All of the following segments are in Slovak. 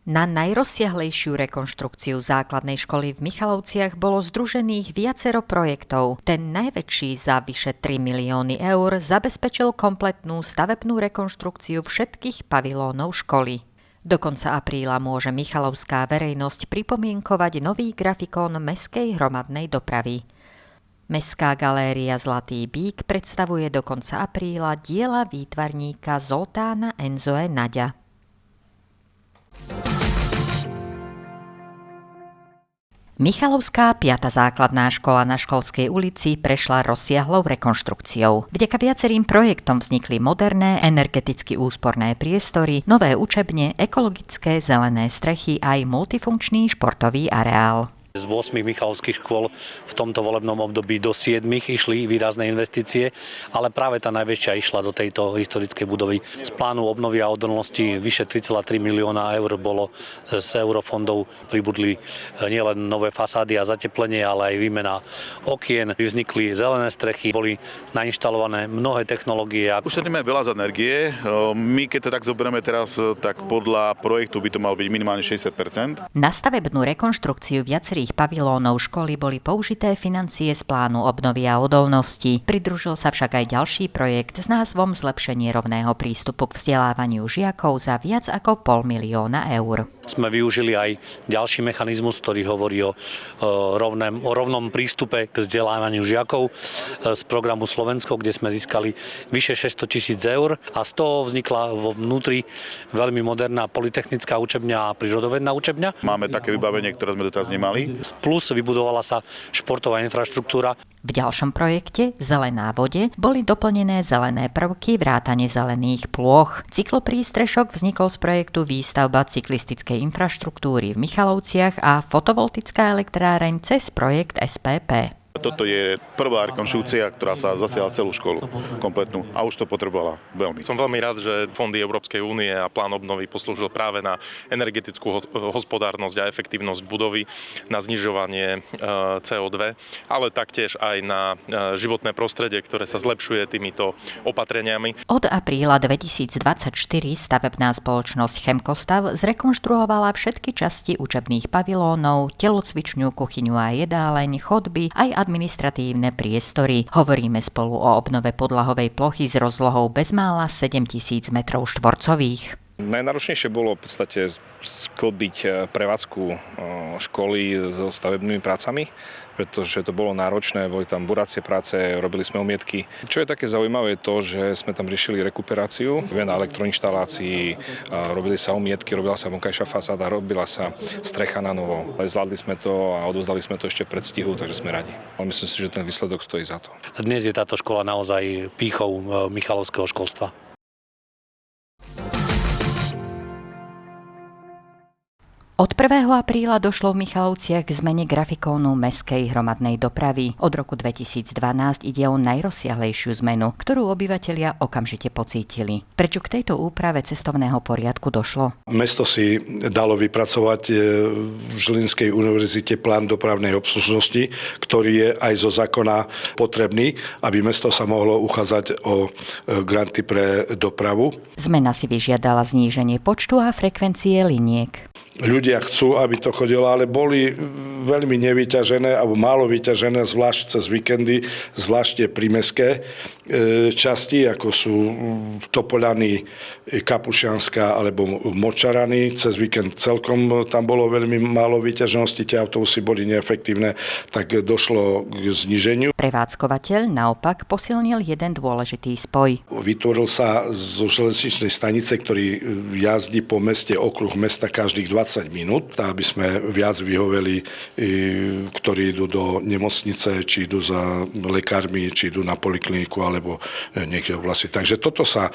Na najrozsiahlejšiu rekonštrukciu základnej školy v Michalovciach bolo združených viacero projektov. Ten najväčší za vyše 3 milióny eur zabezpečil kompletnú stavebnú rekonštrukciu všetkých pavilónov školy. Do konca apríla môže michalovská verejnosť pripomienkovať nový grafikón mestskej hromadnej dopravy. Mestská galéria Zlatý bík predstavuje do konca apríla diela výtvarníka Zoltána Enzoe Naďa. Michalovská 5. základná škola na Školskej ulici prešla rozsiahlou rekonštrukciou. Vďaka viacerým projektom vznikli moderné, energeticky úsporné priestory, nové učebne, ekologické zelené strechy aj multifunkčný športový areál. Z 8 michalovských škôl v tomto volebnom období do 7 išli výrazné investície, ale práve tá najväčšia išla do tejto historickej budovy. Z plánu obnovy a odolnosti vyše 3,3 milióna eur bolo z eurofondov, pribudli nielen nové fasády a zateplenie, ale aj výmena okien, vznikli zelené strechy, boli nainštalované mnohé technológie. Ušetríme veľa z energie. My keď to tak zoberieme teraz, tak podľa projektu by to mal byť minimálne 60%. Na stavebnú rekonštrukciu viacerých pavilónov školy boli použité financie z plánu obnovy a odolnosti. Pridružil sa však aj ďalší projekt s názvom Zlepšenie rovného prístupu k vzdelávaniu žiakov za viac ako 500 000 eur. Sme využili aj ďalší mechanizmus, ktorý hovorí o rovnom prístupe k vzdelávaniu žiakov z programu Slovensko, kde sme získali vyše 600 000 eur a z toho vznikla vo vnútri veľmi moderná polytechnická učebňa a prírodovedná učebňa. Máme také vybavenie, ktoré sme doteraz nemali. Plus vybudovala sa športová infraštruktúra. V ďalšom projekte Zelená vode boli doplnené zelené prvky vrátane zelených plôch. Cykloprístrešok vznikol z projektu výstavba cyklistickej infraštruktúry v Michalovciach a fotovoltická elektráreň cez projekt SPP. Toto je prvá rekonštrukcia, ktorá sa zasiala celú školu kompletnú a už to potrebovala veľmi. Som veľmi rád, že fondy Európskej únie a plán obnovy poslúžil práve na energetickú hospodárnosť a efektívnosť budovy, na znižovanie CO2, ale taktiež aj na životné prostredie, ktoré sa zlepšuje týmito opatreniami. Od apríla 2024 stavebná spoločnosť Chemkostav zrekonštruovala všetky časti učebných pavilónov, telocvičňu, kuchyňu a jedáleň, chodby aj administratívne priestory. Hovoríme spolu o obnove podlahovej plochy s rozlohou bezmála 7 000 m². Najnáročnejšie bolo v podstate sklbiť prevádzku školy so stavebnými prácami, pretože to bolo náročné, boli tam buracie práce, robili sme umietky. Čo je také zaujímavé je to, že sme tam riešili rekuperáciu, na elektroinštalácii, robili sa umietky, robila sa vonkajšia fasáda, robila sa strecha na novo. Ale zvládli sme to a odovzdali sme to ešte v predstihu, takže sme radi. Ale myslím si, že ten výsledok stojí za to. Dnes je táto škola naozaj pýchou michalovského školstva. Od 1. apríla došlo v Michalovciach k zmene grafikónu mestskej hromadnej dopravy. Od roku 2012 ide o najrozsiahlejšiu zmenu, ktorú obyvatelia okamžite pocítili. Prečo k tejto úprave cestovného poriadku došlo? Mesto si dalo vypracovať v Žilinskej univerzite plán dopravnej obslužnosti, ktorý je aj zo zákona potrebný, aby mesto sa mohlo uchádzať o granty pre dopravu. Zmena si vyžiadala zníženie počtu a frekvencie liniek. Ľudia chcú, aby to chodilo, ale boli veľmi nevyťažené alebo málo vyťažené, zvlášť cez víkendy, zvlášť prímestské časti, ako sú Topoľany, Kapušianska alebo Močarany. Cez víkend celkom tam bolo veľmi málo vyťaženosti, tie autobusy boli neefektívne, tak došlo k zníženiu. Prevádzkovateľ naopak posilnil jeden dôležitý spoj. Vytvoril sa zo železničnej stanice, ktorý jazdí po meste, okruh mesta každých 20 minút, aby sme viac vyhoveli, ktorí idú do nemocnice, či idú za lekármi, či idú na polikliniku alebo niekde v oblasti. Takže toto sa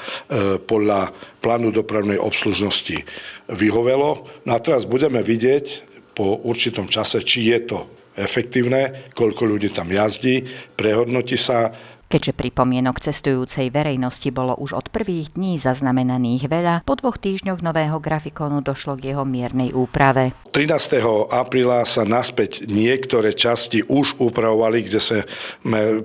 podľa plánu dopravnej obslužnosti vyhovelo. No a teraz budeme vidieť po určitom čase, či je to efektívne, koľko ľudí tam jazdí, prehodnotí sa. Keďže pripomienok cestujúcej verejnosti bolo už od prvých dní zaznamenaných veľa, po 2 týždňoch nového grafikonu došlo k jeho miernej úprave. 13. apríla sa naspäť niektoré časti už upravovali, kde sme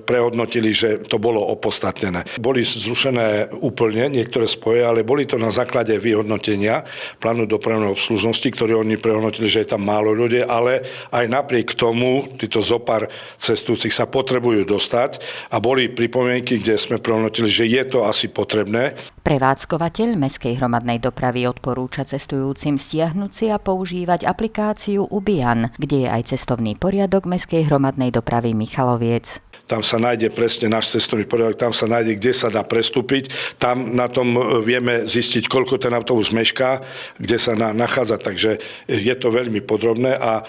prehodnotili, že to bolo opodstatnené. Boli zrušené úplne niektoré spoje, ale boli to na základe vyhodnotenia plánu dopravnej obslužnosti, ktorý oni prehodnotili, že je tam málo ľudí, ale aj napriek tomu títo zopár cestujúcich sa potrebujú dostať a boli pripomienky, kde sme prehodnotili, že je to asi potrebné. Prevádzkovateľ mestskej hromadnej dopravy odporúča cestujúcim stiahnuť si a používať aplikáciu Ubian, kde je aj cestovný poriadok mestskej hromadnej dopravy Michaloviec. Tam sa nájde presne náš cestovný poriadok, tam sa nájde, kde sa dá prestúpiť. Tam na tom vieme zistiť, koľko ten autobus mešká, kde sa nachádza. Takže je to veľmi podrobné a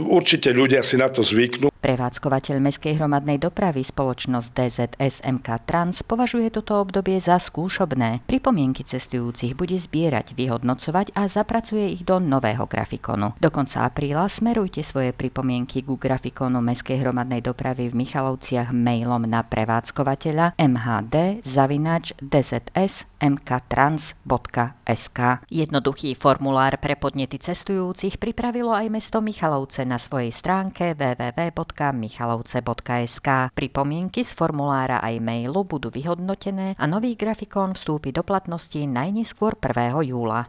určite ľudia si na to zvyknú. Prevádzkovateľ mestskej hromadnej dopravy spoločnosť DZS MK Trans považuje toto obdobie za skúšobné. Pripomienky cestujúcich bude zbierať, vyhodnocovať a zapracuje ich do nového grafikonu. Do konca apríla smerujte svoje pripomienky ku grafikonu mestskej hromadnej dopravy v Michalovciach mailom na prevádzkovateľa mhd@dzs.mktrans.sk. Jednoduchý formulár pre podnety cestujúcich pripravilo aj mesto Michalovce na svojej stránke www.michalovce.sk. Pripomienky z formulára aj mailu budú vyhodnotené a nový grafikón vstúpi do platnosti najneskôr 1. júla.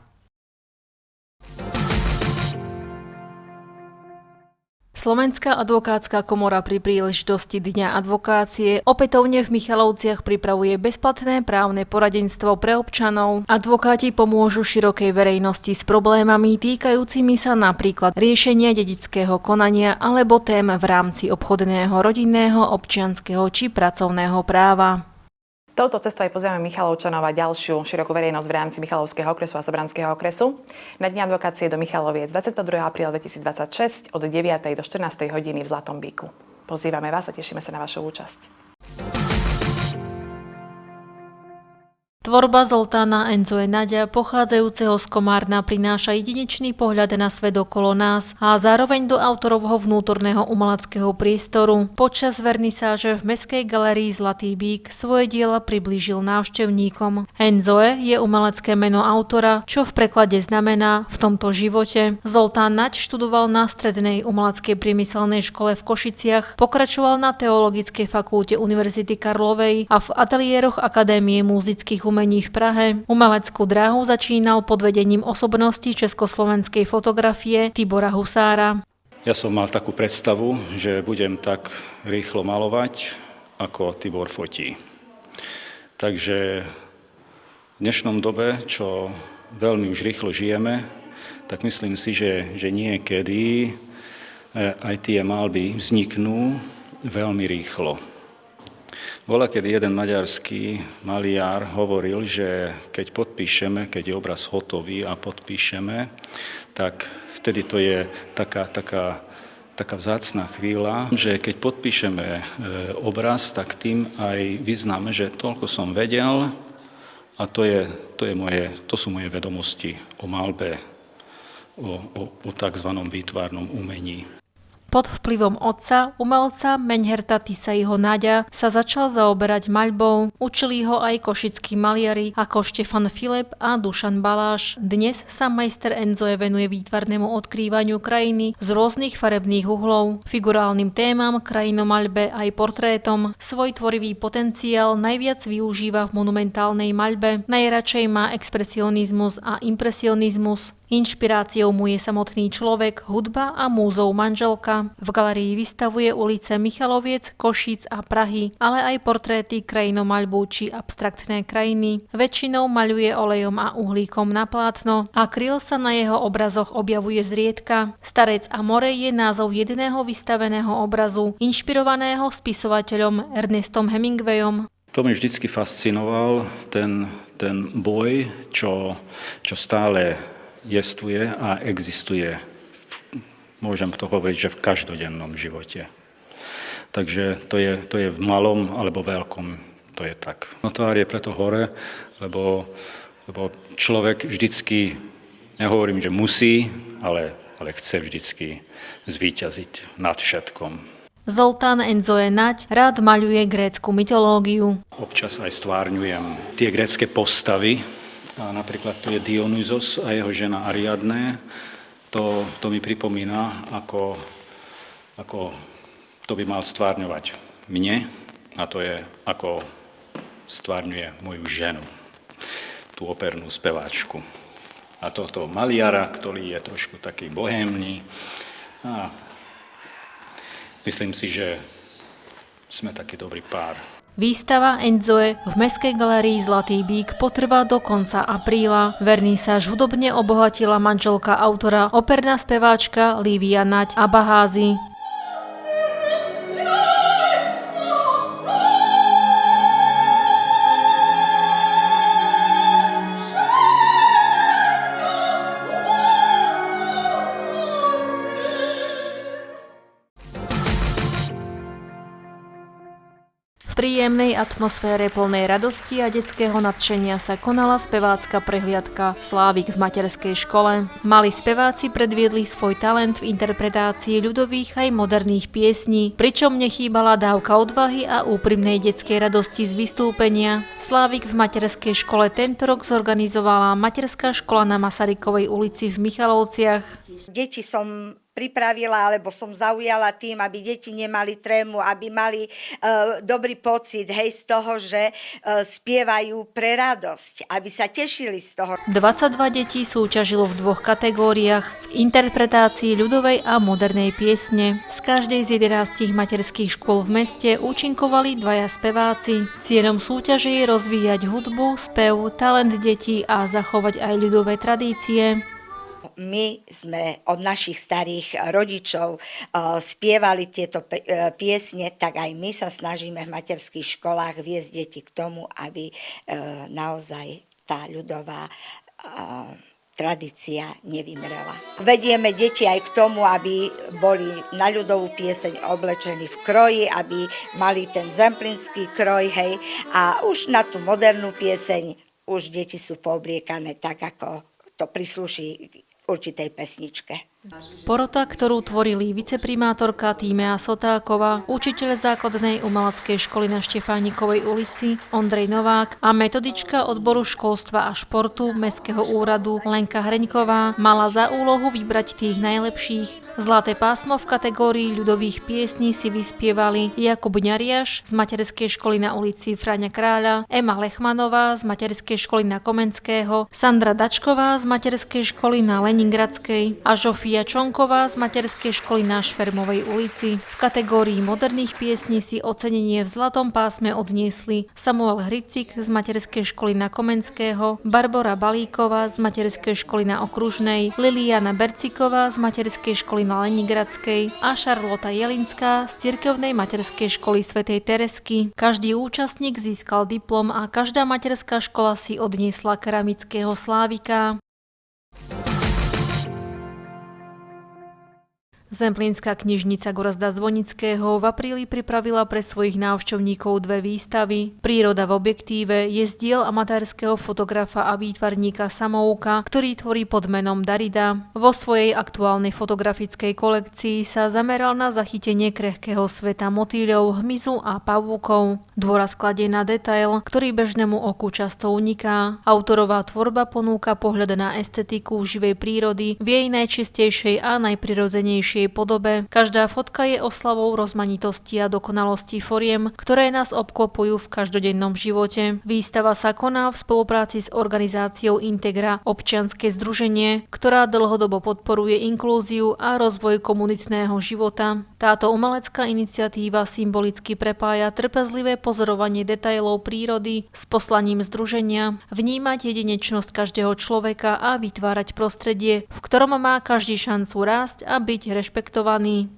Slovenská advokátska komora pri príležitosti Dňa advokácie opätovne v Michalovciach pripravuje bezplatné právne poradenstvo pre občanov. Advokáti pomôžu širokej verejnosti s problémami týkajúcimi sa napríklad riešenia dedičského konania alebo tém v rámci obchodného, rodinného, občianskeho či pracovného práva. Touto cestou aj pozývame Michalovčanov a ďalšiu širokú verejnosť v rámci Michalovského okresu a Sobranského okresu na Deň advokácie do Michaloviec 22. apríla 2026 od 9. do 14. hodiny v Zlatom bíku. Pozývame vás a tešíme sa na vašu účasť. Tvorba Zoltána Enzoe Naďa, pochádzajúceho z Komárna, prináša jedinečný pohľad na svet okolo nás a zároveň do autorovho vnútorného umeleckého priestoru. Počas vernisáže v Mestskej galérii Zlatý bík svoje diela priblížil návštevníkom. Enzoe je umelecké meno autora, čo v preklade znamená v tomto živote. Zoltán Naď študoval na Strednej umeleckej priemyselnej škole v Košiciach, pokračoval na Teologickej fakulte Univerzity Karlovej a v ateliéroch Akadémie múzických umení v Prahe. Umeleckú dráhu začínal pod vedením osobnosti československej fotografie Tibora Husára. Ja som mal takú predstavu, že budem tak rýchlo malovať, ako Tibor fotí. Takže v dnešnom dobe, čo veľmi už rýchlo žijeme, tak myslím si, že niekedy aj tie malby vzniknú veľmi rýchlo. Kedy jeden maďarský maliar hovoril, že keď je obraz hotový a podpíšeme, tak vtedy to je taká vzácna chvíľa, že keď podpíšeme obraz, tak tým aj vyznáme, že toľko som vedel a to sú moje vedomosti o maľbe, o takzvanom výtvarnom umení. Pod vplyvom otca, umelca Meňherta Tisaiho Naďa sa začal zaoberať maľbou. Učili ho aj košickí maliari ako Štefan Filip a Dušan Baláš. Dnes sa majster Enzoe venuje výtvarnému odkrývaniu krajiny z rôznych farebných uhlov, figurálnym témam, krajinomaľbe aj portrétom. Svoj tvorivý potenciál najviac využíva v monumentálnej maľbe. Najradšej má expresionizmus a impresionizmus. Inšpiráciou mu je samotný človek, hudba a múzou manželka. V galérii vystavuje ulice Michaloviec, Košíc a Prahy, ale aj portréty, krajinomaľbu či abstraktné krajiny. Väčšinou maľuje olejom a uhlíkom na plátno. Akryl sa na jeho obrazoch objavuje zriedka. Starec a more je názov jedného vystaveného obrazu, inšpirovaného spisovateľom Ernestom Hemingwayom. To mi vždycky fascinoval, ten boj, čo stále jestvuje a existuje, môžem to hovoriť, že v každodennom živote. Takže to je v malom alebo veľkom, to je tak. No tvár je preto hore, lebo človek vždycky, nehovorím, že musí, ale chce vždycky zvíťaziť nad všetkom. Zoltán Enzoe Naď rád maľuje grécku mytológiu. Občas aj stvárňujem tie grécke postavy. A napríklad tu je Dionysos a jeho žena Ariadne. To mi pripomína, ako to by mal stvárňovať mne. A to je, ako stvárňuje moju ženu, tú opernú speváčku. A tohto maliara, ktorý je trošku taký bohémny. A myslím si, že sme taký dobrý pár. Výstava Enzoe v Mestskej galérii Zlatý bík potrvá do konca apríla. Vernisáž hudobne obohatila manželka autora, operná speváčka Lívia Naď Abaházy. V príjemnej atmosfére plnej radosti a detského nadšenia sa konala spevácka prehliadka Slávik v materskej škole. Mali speváci predviedli svoj talent v interpretácii ľudových aj moderných piesní, pričom nechýbala dávka odvahy a úprimnej detskej radosti z vystúpenia. Slávik v materskej škole tento rok zorganizovala materská škola na Masarykovej ulici v Michalovciach. Deti som pripravila, alebo som zaujala tým, aby deti nemali trému, aby mali dobrý pocit, z toho, že spievajú pre radosť, aby sa tešili z toho. 22 detí súťažilo v 2 kategóriách v interpretácii ľudovej a modernej piesne. Z každej z 11 materských škôl v meste účinkovali 2 speváci. Cieľom súťaže je rozvíjať hudbu, spev, talent detí a zachovať aj ľudové tradície. My sme od našich starých rodičov spievali tieto piesne, tak aj my sa snažíme v materských školách viesť deti k tomu, aby naozaj tá ľudová tradícia nevymrela. Vedieme deti aj k tomu, aby boli na ľudovú pieseň oblečení v kroji, aby mali ten zemplínsky kroj, a už na tú modernú pieseň už deti sú poobliekané tak, ako to prislúši určitej pesničke. Porota, ktorú tvorili viceprimátorka Tímea Sotáková, učiteľ základnej umeleckej školy na Štefánikovej ulici Ondrej Novák a metodička odboru školstva a športu Mestského úradu Lenka Hreňková, mala za úlohu vybrať tých najlepších. Zlaté pásmo v kategórii ľudových piesní si vyspievali Jakub Ňariaš z materskej školy na ulici Fráňa Kráľa, Ema Lechmanová z materskej školy na Komenského, Sandra Dačková z materskej školy na Leningradskej a Žofia Čonková z materskej školy na Švermovej ulici. V kategórii moderných piesní si ocenenie v zlatom pásme odniesli Samuel Hricik z materskej školy na Komenského, Barbora Balíková z materskej školy na Okružnej, Liliana Berciková z materskej školy na Leningradskej a Šarlota Jelinská z cirkevnej materskej školy svätej Teresky. Každý účastník získal diplom a každá materská škola si odniesla keramického slávika. Zemplínska knižnica Gorazda Zvonického v apríli pripravila pre svojich návštevníkov 2 výstavy. Príroda v objektíve je z diel amatérskeho fotografa a výtvarníka Samouka, ktorý tvorí pod menom Darida. Vo svojej aktuálnej fotografickej kolekcii sa zameral na zachytenie krehkého sveta motýľov, hmyzu a pavúkov. Dôraz kladie na detail, ktorý bežnému oku často uniká. Autorová tvorba ponúka pohľad na estetiku živej prírody v jej najčistejšej a najprirodzenejšej podobe. Každá fotka je oslavou rozmanitosti a dokonalosti foriem, ktoré nás obklopujú v každodennom živote. Výstava sa koná v spolupráci s organizáciou Integra, občianske združenie, ktorá dlhodobo podporuje inklúziu a rozvoj komunitného života. Táto umelecká iniciatíva symbolicky prepája trpezlivé pozorovanie detailov prírody s poslaním združenia, vnímať jedinečnosť každého človeka a vytvárať prostredie, v ktorom má každý šancu rásť a byť rešpektovaný.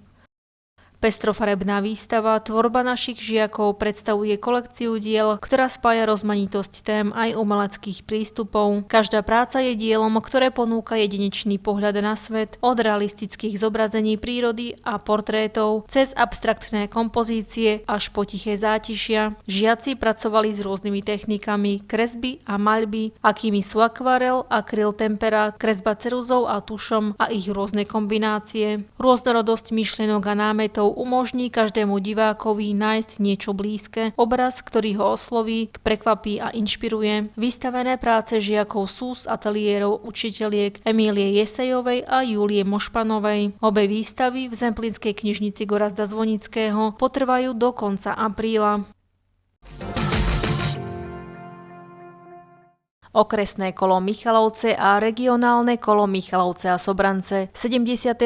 Pestrofarebná výstava Tvorba našich žiakov predstavuje kolekciu diel, ktorá spája rozmanitosť tém aj umeleckých prístupov. Každá práca je dielom, ktoré ponúka jedinečný pohľad na svet, od realistických zobrazení prírody a portrétov cez abstraktné kompozície až po tiché zátišia. Žiaci pracovali s rôznymi technikami kresby a maľby, akými sú akvarel, akryl tempera, kresba ceruzou a tušom a ich rôzne kombinácie. Rôznorodosť myšlienok a námetov obrazov umožní každému divákovi nájsť niečo blízke, obraz, ktorý ho osloví, prekvapí a inšpiruje. Vystavené práce žiakov sú z ateliérov učiteľiek Emílie Jesejovej a Júlie Mošpanovej. Obe výstavy v Zemplínskej knižnici Gorazda Zvonického potrvajú do konca apríla. Okresné kolo Michalovce a regionálne kolo Michalovce a Sobrance 72.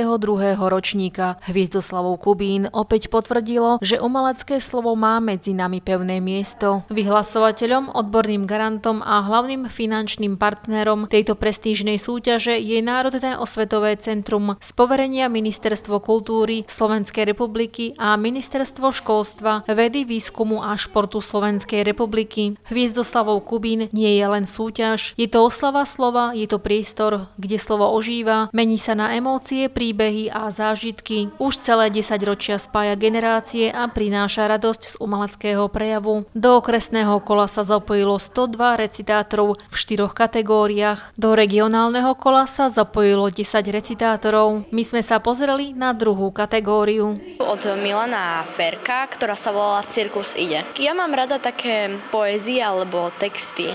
ročníka Hviezdoslavov Kubín opäť potvrdilo, že umelecké slovo má medzi nami pevné miesto. Vyhlasovateľom, odborným garantom a hlavným finančným partnerom tejto prestížnej súťaže je Národné osvetové centrum z poverenia Ministerstvo kultúry Slovenskej republiky a Ministerstvo školstva, vedy, výskumu a športu Slovenskej republiky. Hviezdoslavov Kubín nie je len súťaž. Je to oslava slova, je to priestor, kde slovo ožíva, mení sa na emócie, príbehy a zážitky. Už celé 10 ročia spája generácie a prináša radosť z umeleckého prejavu. Do okresného kola sa zapojilo 102 recitátorov v 4 kategóriách. Do regionálneho kola sa zapojilo 10 recitátorov. My sme sa pozreli na druhú kategóriu. Od Milana Ferka, ktorá sa volala Cirkus ide. Ja mám rada také poézie alebo texty,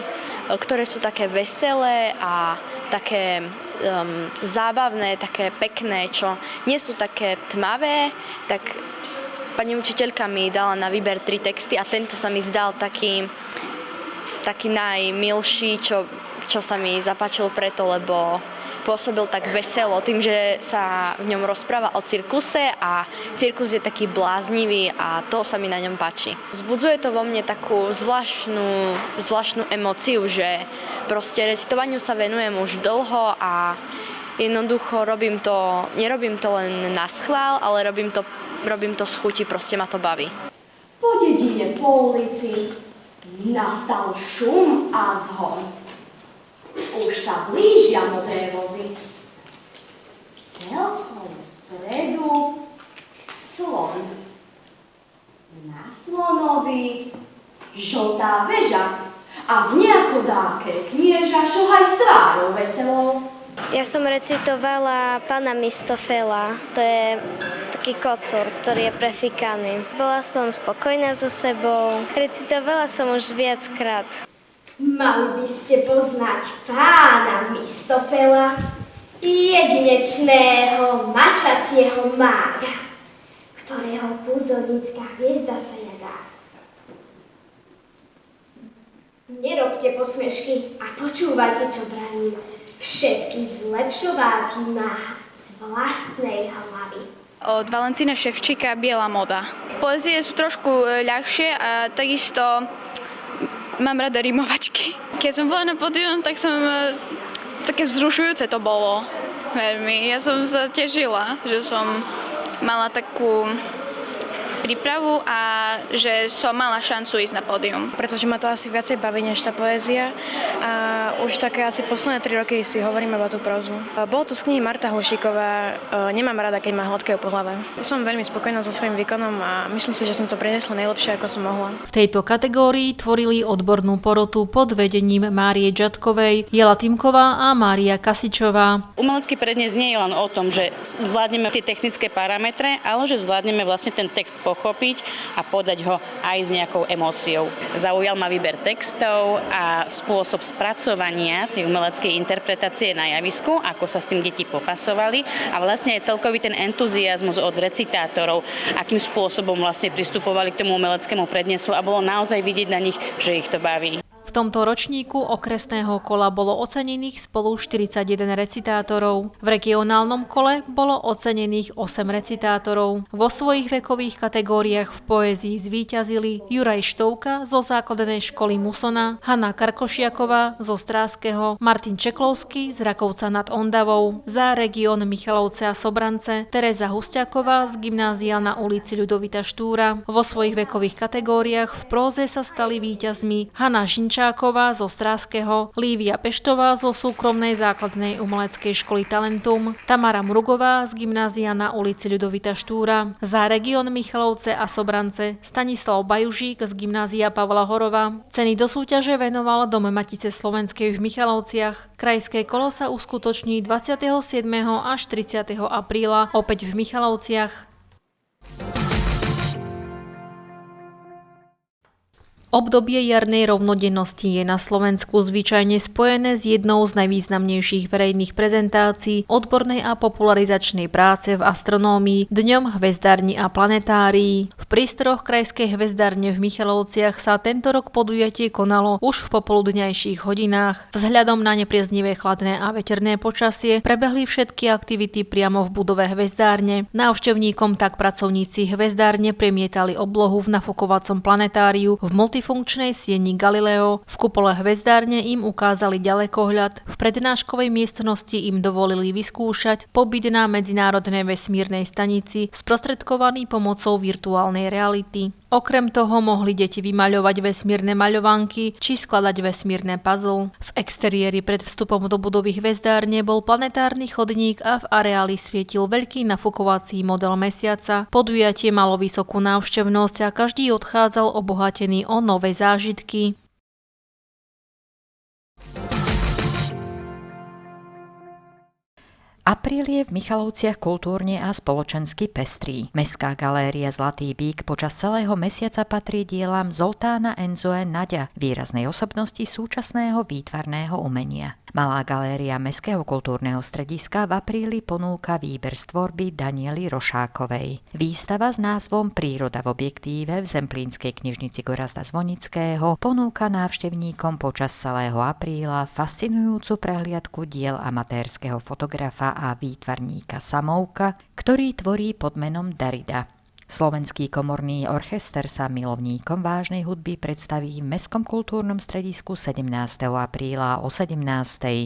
ktoré sú také veselé a také zábavné, také pekné, čo nie sú také tmavé, tak pani učiteľka mi dala na výber 3 texty a tento sa mi zdal taký najmilší, čo sa mi zapáčil preto, lebo pôsobil tak veselo tým, že sa v ňom rozpráva o cirkuse a cirkus je taký bláznivý a to sa mi na ňom páči. Vzbudzuje to vo mne takú zvláštnu emóciu, že proste recitovaniu sa venujem už dlho a jednoducho nerobím to len na schvál, ale robím to z chuti, proste ma to baví. Po dedine, po ulici nastal šum a zhon. Už sa blížia modré vozy. Celkom vpredu slon. Na slonovi žltá väža a v nejako dáke knieža šuhaj s tvárou veselou. Ja som recitovala pána Mistofela, to je taký kocúr, ktorý je prefikaný. Bola som spokojná so sebou, recitovala som už viackrát. Mali by ste poznať pána Mistofela, jedinečného mačacieho mága, ktorého kúzelnícka hviezda sa jadá. Nerobte posmiešky a počúvajte, čo braním. Všetky zlepšováky má z vlastnej hlavy. Od Valentína Ševčíka Biela moda. Poezie sú trošku ľahšie a takisto mám rada rimovačky. Keď som bola na pódium, tak také vzrušujúce to bolo veľmi. Ja som sa tešila, že som mala takú prípravu a že som mala šancu ísť na pódium. Pretože ma to asi viacej baví než tá poézia a už také asi posledné 3 roky si hovorím iba tú prózu. Bolo to z knihy Marta Hlušíková, Nemám rada, keď ma hladkajú po hlave. Som veľmi spokojná so svojím výkonom a myslím si, že som to priniesla najlepšie, ako som mohla. V tejto kategórii tvorili odbornú porotu pod vedením Márie Džatkovej, Jela Timková a Mária Kasičová. Umelecký prednes nie je len o tom, že zvládneme tie technické parametre, ale že zvládneme vlastne ten text pochopiť a podať ho aj s nejakou emóciou. Zaujal ma výber textov a spôsob spracovania tej umeleckej interpretácie na javisku, ako sa s tým deti popasovali a vlastne aj celkový ten entuziazmus od recitátorov, akým spôsobom vlastne pristupovali k tomu umeleckému prednesu a bolo naozaj vidieť na nich, že ich to baví. V tomto ročníku okresného kola bolo ocenených spolu 41 recitátorov. V regionálnom kole bolo ocenených 8 recitátorov. Vo svojich vekových kategóriách v poézii zvíťazili Juraj Štovka zo základnej školy Musona, Hanna Karkošiaková zo Stráského, Martin Čeklovský z Rakovca nad Ondavou, za región Michalovce a Sobrance, Tereza Husťáková z gymnázia na ulici Ľudovita Štúra. Vo svojich vekových kategóriách v próze sa stali víťazmi Hanna Žinčáková zo Stráského, Lívia Peštová zo súkromnej základnej umeleckej školy Talentum, Tamara Mrugová z gymnázia na ulici Ľudovita Štúra, za región Michalovce a Sobrance Stanislav Bajužík z gymnázia Pavla Horova. Ceny do súťaže venoval Dom Matice Slovenskej v Michalovciach. Krajské kolo sa uskutoční 27. až 30. apríla opäť v Michalovciach. Obdobie jarnej rovnodennosti je na Slovensku zvyčajne spojené s jednou z najvýznamnejších verejných prezentácií odbornej a popularizačnej práce v astronómii, Dňom hvezdární a planetárií. V priestoroch Krajskej hvezdárne v Michalovciach sa tento rok podujatie konalo už v popoludňajších hodinách. Vzhľadom na nepriaznivé chladné a veterné počasie prebehli všetky aktivity priamo v budove hvezdárne. Návštevníkom tak pracovníci hvezdárne premietali oblohu v nafukovacom planetáriu v multifunkčnej sieni Galileo. V kupole hvezdárne im ukázali ďalekohľad. V prednáškovej miestnosti im dovolili vyskúšať pobyt na Medzinárodnej vesmírnej stanici sprostredkovaný pomocou virtuálnej reality. Okrem toho mohli deti vymaľovať vesmírne maľovánky či skladať vesmírne puzzle. V exteriéri pred vstupom do budovy hvezdárne bol planetárny chodník a v areáli svietil veľký nafukovací model mesiaca. Podujatie malo vysokú návštevnosť a každý odchádzal obohatený o nové zážitky. Apríl je v Michalovciach kultúrne a spoločensky pestrý. Mestská galéria Zlatý bík počas celého mesiaca patrí dielam Zoltána Enzoe Naďa, výraznej osobnosti súčasného výtvarného umenia. Malá galéria Mestského kultúrneho strediska v apríli ponúka výber z tvorby Daniely Rošákovej. Výstava s názvom Príroda v objektíve v Zemplínskej knižnici Gorazda Zvonického ponúka návštevníkom počas celého apríla fascinujúcu prehliadku diel amatérskeho fotografa a výtvarníka Samouka, ktorý tvorí pod menom Darida. Slovenský komorný orchester sa milovníkom vážnej hudby predstaví v Mestskom kultúrnom stredisku 17. apríla o 17.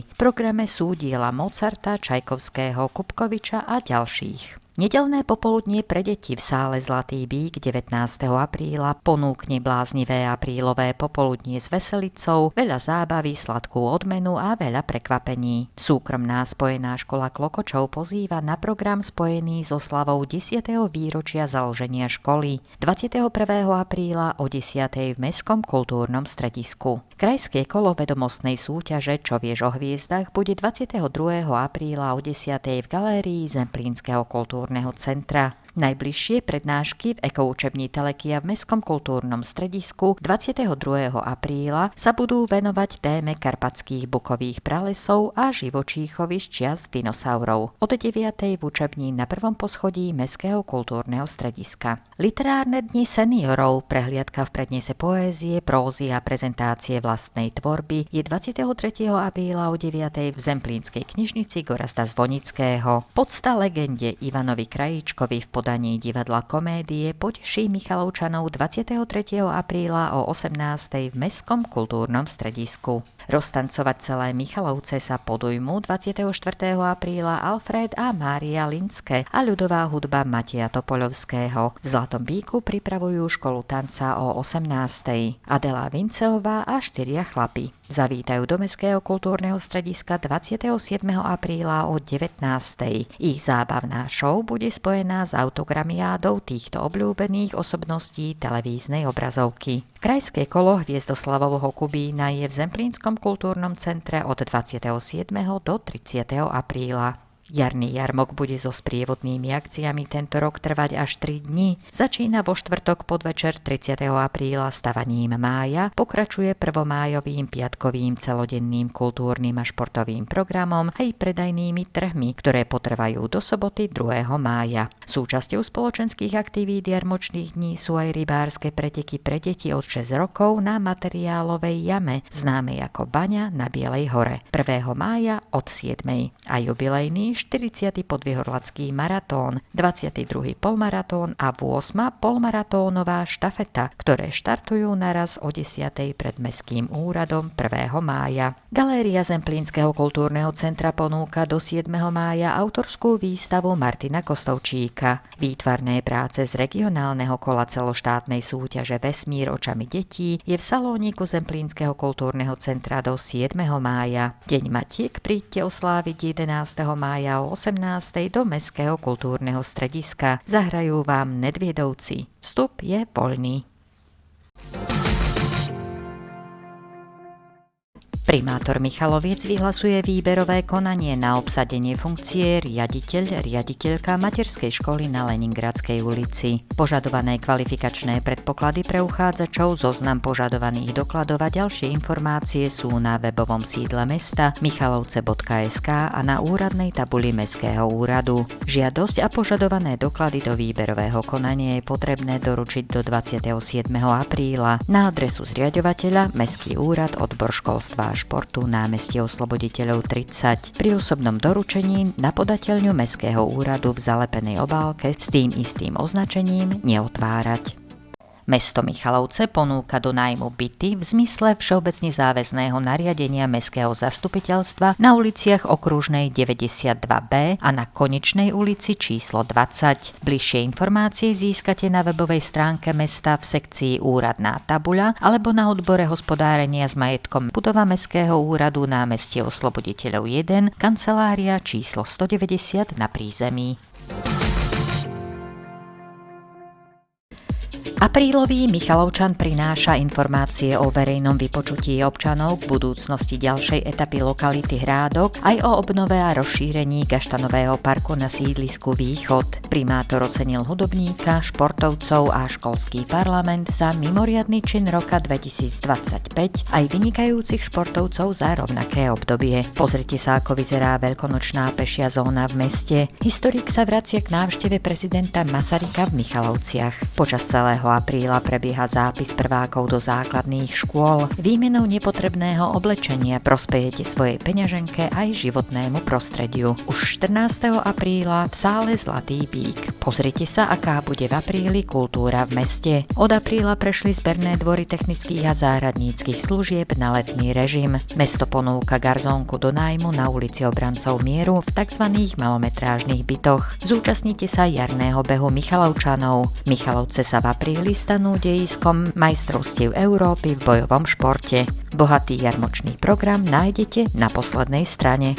V programe sú diela Mozarta, Čajkovského, Kupkoviča a ďalších. Nedeľné popoludnie pre deti v sále Zlatý bík 19. apríla ponúkne bláznivé aprílové popoludnie s veselicou, veľa zábavy, sladkú odmenu a veľa prekvapení. Súkromná spojená škola Klokočov pozýva na program spojený so oslavou 10. výročia založenia školy 21. apríla o 10. v Mestskom kultúrnom stredisku. Krajské kolo vedomostnej súťaže Čo vieš o hviezdach bude 22. apríla o 10. v galérii Zemplínskeho kultúrneho centra. Najbližšie prednášky v ekoučebni Telekia v Mestskom kultúrnom stredisku 22. apríla sa budú venovať téme karpatských bukových pralesov a živočíchovi z čias dinosaurov. Od 9. v učebni na prvom poschodí Mestského kultúrneho strediska. Literárne dni seniorov, prehliadka v prednese poézie, prózy a prezentácie vlastnej tvorby je 23. apríla o 9. v Zemplínskej knižnici Gorazda Zvonického. Podsta legende Ivanovi Krajíčkovi v podaní divadla Komédie poteší Michalovčanov 23. apríla o 18. v Mestskom kultúrnom stredisku. Roztancovať celé Michalovce sa podujmú 24. apríla Alfred a Mária Linské a ľudová hudba Mateja Topoľovského. V Zlatom bíku pripravujú školu tanca o 18. Adela Vinceová a 4 chlapi. Zavítajú do Mestského kultúrneho strediska 27. apríla o 19. Ich zábavná show bude spojená s autogramiádou týchto obľúbených osobností televíznej obrazovky. Krajské kolo Hviezdoslavovho Kubína je v Zemplínskom kultúrnom centre od 27. do 30. apríla. Jarný jarmok bude so sprievodnými akciami tento rok trvať až 3 dni. Začína vo štvrtok podvečer 30. apríla stavaním mája, pokračuje prvomájovým piatkovým celodenným kultúrnym a športovým programom aj predajnými trhmi, ktoré potrvajú do soboty 2. mája. Súčasťou spoločenských aktivít jarmočných dní sú aj rybárske preteky pre deti od 6 rokov na materiálovej jame, známej ako Baňa na Bielej hore, 1. mája od 7. a jubilejný 40. podvihorlacký maratón, 22. polmaratón a 8. polmaratónová štafeta, ktoré štartujú naraz o 10. pred Mestským úradom 1. mája. Galéria Zemplínskeho kultúrneho centra ponúka do 7. mája autorskú výstavu Martina Kostovčíka. Výtvarné práce z regionálneho kola celoštátnej súťaže Vesmír očami detí je v salóniku Zemplínskeho kultúrneho centra do 7. mája. Deň matiek príďte osláviť 11. mája o 18. do Mestského kultúrneho strediska. Zahrajú vám Nedviedovci. Vstup je voľný. Primátor Michaloviec vyhlasuje výberové konanie na obsadenie funkcie riaditeľka materskej školy na Leningradskej ulici. Požadované kvalifikačné predpoklady pre uchádzačov, zoznam požadovaných dokladov a ďalšie informácie sú na webovom sídle mesta michalovce.sk a na úradnej tabuli Mestského úradu. Žiadosť a požadované doklady do výberového konania je potrebné doručiť do 27. apríla na adresu zriaďovateľa Mestský úrad, odbor školstva a športu, námestie Osloboditeľov 30. Pri osobnom doručení na podateľňu Mestského úradu v zalepenej obálke s tým istým označením neotvárať. Mesto Michalovce ponúka do nájmu byty v zmysle všeobecne záväzného nariadenia Mestského zastupiteľstva na uliciach Okružnej 92B a na Konečnej ulici číslo 20. Bližšie informácie získate na webovej stránke mesta v sekcii Úradná tabuľa alebo na odbore hospodárenia s majetkom budova Mestského úradu, námestie Osloboditeľov 1, kancelária číslo 190 na prízemí. Aprílový Michalovčan prináša informácie o verejnom vypočutí občanov k budúcnosti ďalšej etapy lokality Hrádok aj o obnove a rozšírení Gaštanového parku na sídlisku Východ. Primátor ocenil hudobníka, športovcov a školský parlament za mimoriadny čin roka 2025 aj vynikajúcich športovcov za rovnaké obdobie. Pozrite sa, ako vyzerá veľkonočná pešia zóna v meste. Historik sa vracia k návšteve prezidenta Masaryka v Michalovciach. Počas celého apríla prebieha zápis prvákov do základných škôl. Výmenou nepotrebného oblečenia prospejete svojej peňaženke aj životnému prostrediu. Už 14. apríla v sále Zlatý bík. Pozrite sa, aká bude v apríli kultúra v meste. Od apríla prešli zberné dvory technických a záhradníckych služieb na letný režim. Mesto ponúka garzónku do nájmu na ulici Obrancov mieru v tzv. Malometrážnych bytoch. Zúčastnite sa jarného behu Michalovčanov. Michalovce sa v apríli stanú dejiskom majstrovstiev Európy v bojovom športe. Bohatý jarmočný program nájdete na poslednej strane.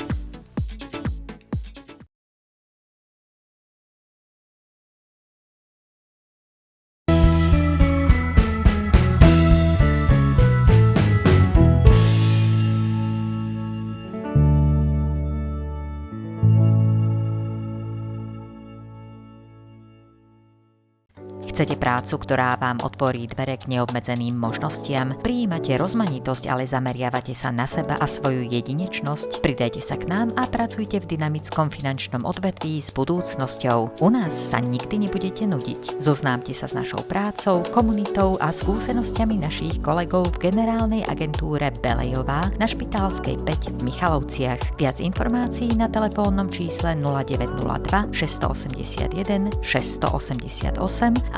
Chcete prácu, ktorá vám otvorí dvere k neobmedzeným možnostiam? Prijímate rozmanitosť, ale zameriavate sa na seba a svoju jedinečnosť? Pridajte sa k nám a pracujte v dynamickom finančnom odvetví s budúcnosťou. U nás sa nikdy nebudete nudiť. Zoznámte sa s našou prácou, komunitou a skúsenosťami našich kolegov v generálnej agentúre Belejová na Špitálskej 5 v Michalovciach. Viac informácií na telefónnom čísle 0902 681 688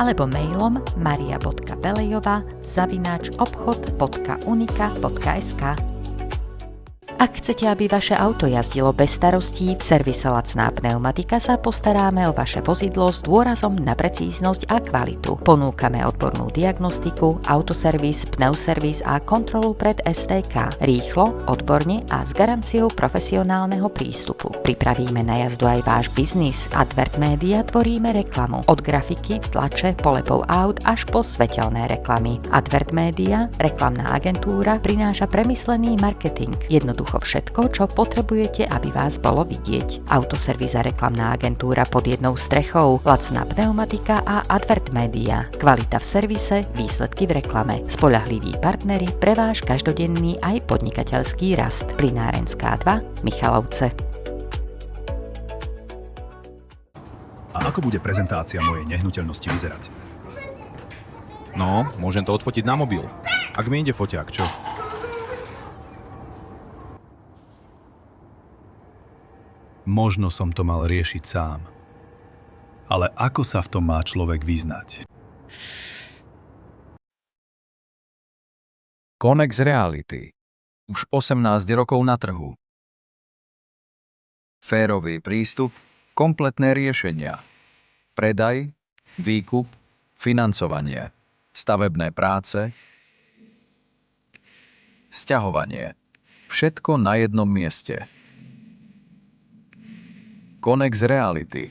alebo mailom maria.belejova@obchod.unika.sk. Ak chcete, aby vaše auto jazdilo bez starostí, v servise Lacná pneumatika sa postaráme o vaše vozidlo s dôrazom na precíznosť a kvalitu. Ponúkame odbornú diagnostiku, autoservis, pneuservis a kontrolu pred STK. Rýchlo, odborne a s garanciou profesionálneho prístupu. Pripravíme na jazdu aj váš biznis. Advert Media tvoríme reklamu. Od grafiky, tlače, polepov aut až po svetelné reklamy. Advert Media, reklamná agentúra, prináša premyslený marketing. Jednoducho všetko, čo potrebujete, aby vás bolo vidieť. Autoservis a reklamná agentúra pod jednou strechou, Lacná pneumatika a Advert Media. Kvalita v servise, výsledky v reklame. Spoľahliví partneri pre váš každodenný aj podnikateľský rast. Plynárenská 2, Michalovce. A ako bude prezentácia mojej nehnuteľnosti vyzerať? No, môžem to odfotiť na mobil. Ak mi ide foťák, čo? Možno som to mal riešiť sám. Ale ako sa v tom má človek vyznať? Konex Reality. Už 18 rokov na trhu. Férový prístup, kompletné riešenia. Predaj, výkup, financovanie, stavebné práce, sťahovanie. Všetko na jednom mieste. Konex Reality.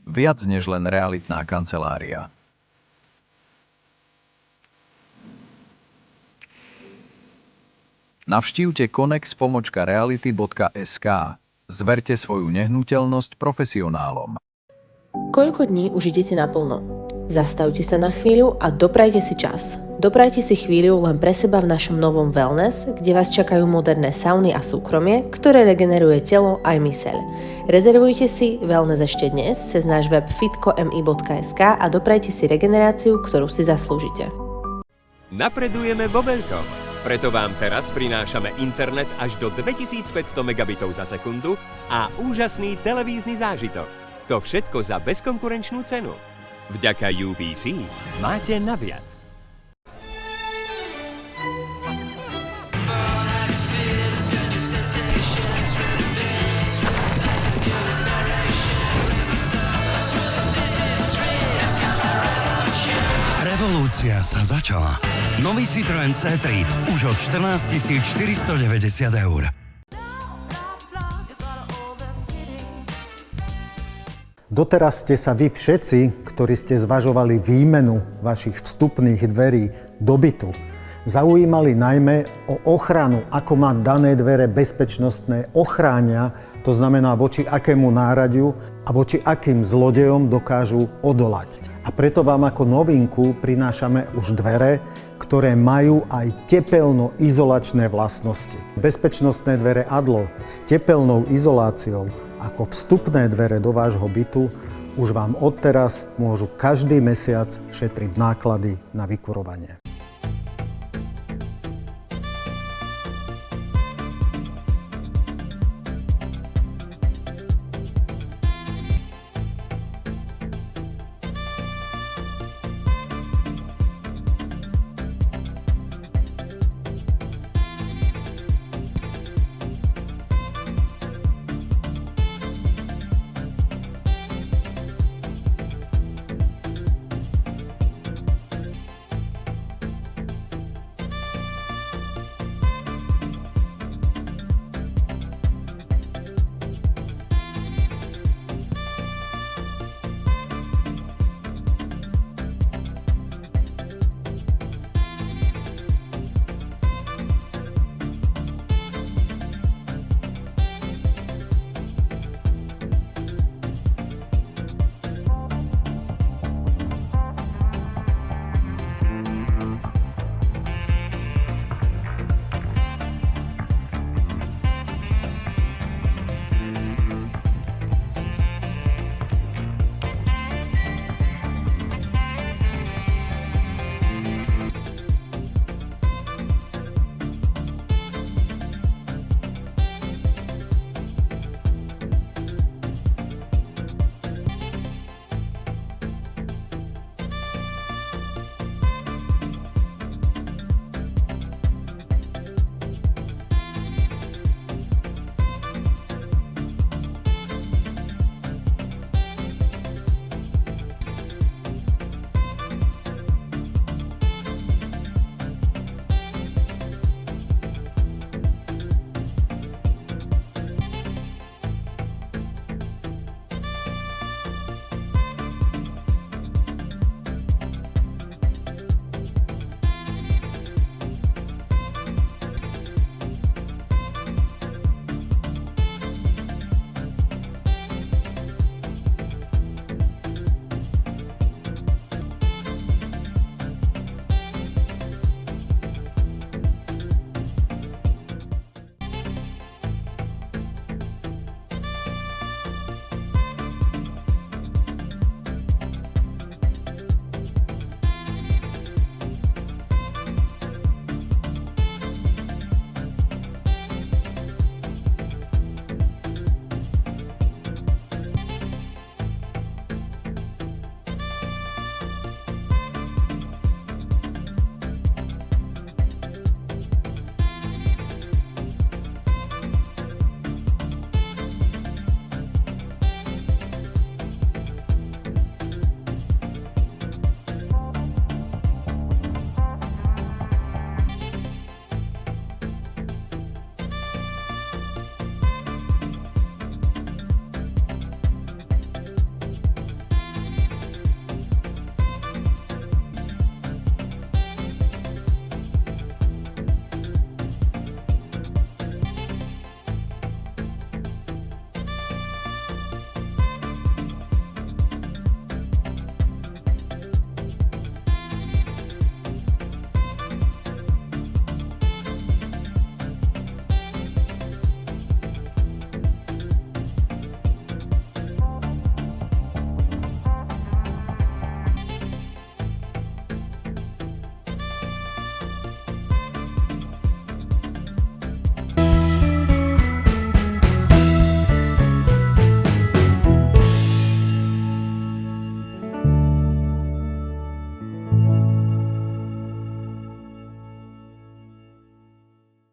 Viac než len realitná kancelária. Navštívte konex.reality.sk. Zverte svoju nehnuteľnosť profesionálom. Koľko dní už idete naplno? Zastavte sa na chvíľu a doprajte si čas. Doprajte si chvíľu len pre seba v našom novom wellness, kde vás čakajú moderné sauny a súkromie, ktoré regeneruje telo aj myseľ. Rezervujte si wellness ešte dnes cez náš web fitko.mi.sk a doprajte si regeneráciu, ktorú si zaslúžite. Napredujeme vo veľkom. Preto vám teraz prinášame internet až do 2500 megabitov za sekundu a úžasný televízny zážitok. To všetko za bezkonkurenčnú cenu. Vďaka UPC máte naviac. Revolúcia sa začala. Nový Citroën C3 už od 14 490 eur. Doteraz ste sa vy všetci, ktorí ste zvažovali výmenu vašich vstupných dverí do bytu, zaujímali najmä o ochranu, ako má dané dvere bezpečnostné ochránia, to znamená voči akému náradiu a voči akým zlodejom dokážu odolať. A preto vám ako novinku prinášame už dvere, ktoré majú aj tepelno-izolačné vlastnosti. Bezpečnostné dvere Adlo s tepelnou izoláciou ako vstupné dvere do vášho bytu už vám odteraz môžu každý mesiac šetriť náklady na vykurovanie.